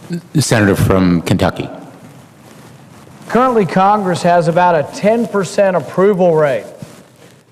The senator from Kentucky. Currently, Congress has about a 10% approval rate.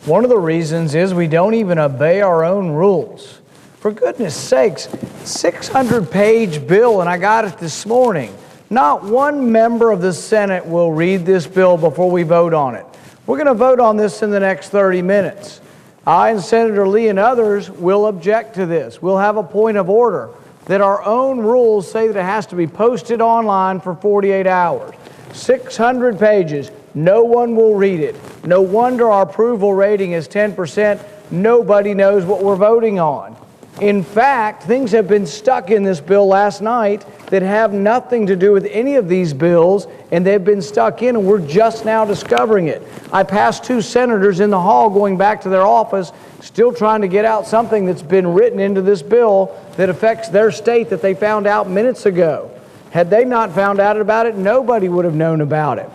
One of the reasons is we don't even obey our own rules. For goodness sakes, 600-page bill, and I got it this morning. Not one member of the Senate will read this bill before we vote on it. We're going to vote on this in the next 30 minutes. I and Senator Lee and others will object to this. We'll have a point of order that our own rules say that it has to be posted online for 48 hours. 600 pages. No one will read it. No wonder our approval rating is 10%. Nobody knows what we're voting on. In fact, things have been stuck in this bill last night that have nothing to do with any of these bills, and they've been stuck in, and we're just now discovering it. I passed two senators in the hall going back to their office, still trying to get out something that's been written into this bill that affects their state that they found out minutes ago. Had they not found out about it, nobody would have known about it.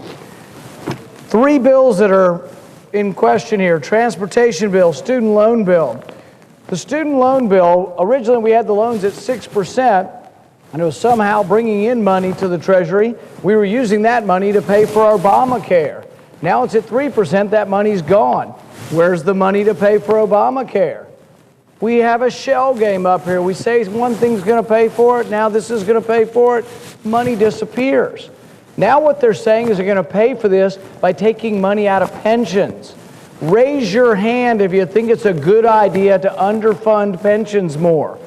Three bills that are in question here: transportation bill, student loan bill. The student loan bill, originally we had the loans at 6%, and it was somehow bringing in money to the Treasury. We were using that money to pay for Obamacare. Now it's at 3%, that money's gone. Where's the money to pay for Obamacare? We have a shell game up here. We say one thing's going to pay for it, now this is going to pay for it. Money disappears. Now what they're saying is they're going to pay for this by taking money out of pensions. Raise your hand if you think it's a good idea to underfund pensions more.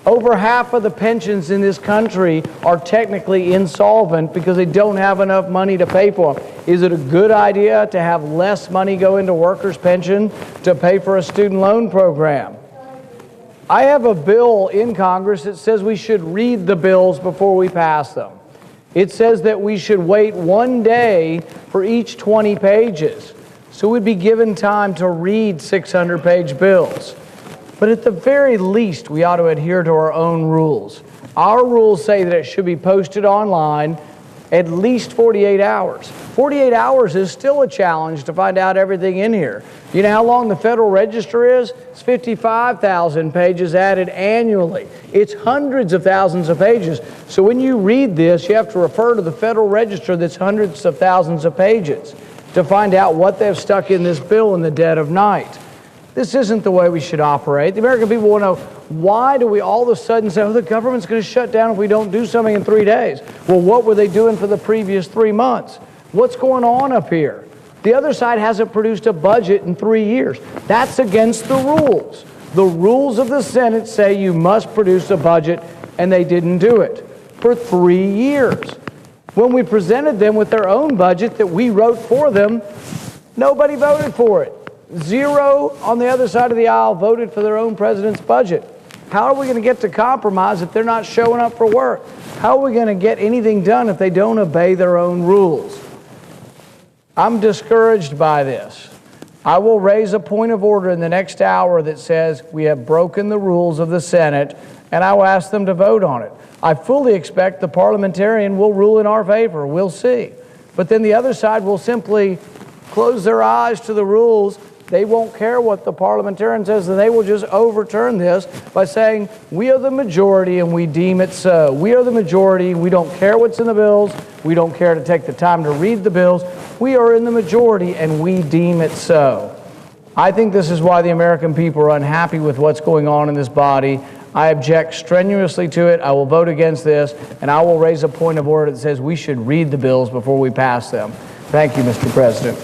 Over half of the pensions in this country are technically insolvent because they don't have enough money to pay for them. Is it a good idea to have less money go into workers' pension to pay for a student loan program? I have a bill in Congress that says we should read the bills before we pass them. It says that we should wait 1 day for each 20 pages. So we'd be given time to read 600-page bills. But at the very least, we ought to adhere to our own rules. Our rules say that it should be posted online at least 48 hours. 48 hours is still a challenge to find out everything in here. You know how long the Federal Register is? It's 55,000 pages added annually. It's hundreds of thousands of pages. So when you read this, you have to refer to the Federal Register that's hundreds of thousands of pages to find out what they've stuck in this bill in the dead of night. This isn't the way we should operate. The American people want to know, why do we all of a sudden say, oh, the government's going to shut down if we don't do something in 3 days? Well, what were they doing for the previous 3 months? What's going on up here? The other side hasn't produced a budget in 3 years. That's against the rules. The rules of the Senate say you must produce a budget, and they didn't do it for 3 years. When we presented them with their own budget that we wrote for them, nobody voted for it. Zero on the other side of the aisle voted for their own president's budget. How are we going to get to compromise if they're not showing up for work? How are we going to get anything done if they don't obey their own rules? I'm discouraged by this. I will raise a point of order in the next hour that says we have broken the rules of the Senate, and I will ask them to vote on it. I fully expect the parliamentarian will rule in our favor. We'll see. But then the other side will simply close their eyes to the rules. They won't care what the parliamentarian says, and they will just overturn this by saying, we are the majority and we deem it so. We are the majority. We don't care what's in the bills. We don't care to take the time to read the bills. We are in the majority and we deem it so. I think this is why the American people are unhappy with what's going on in this body. I object strenuously to it. I will vote against this, and I will raise a point of order that says we should read the bills before we pass them. Thank you, Mr. President.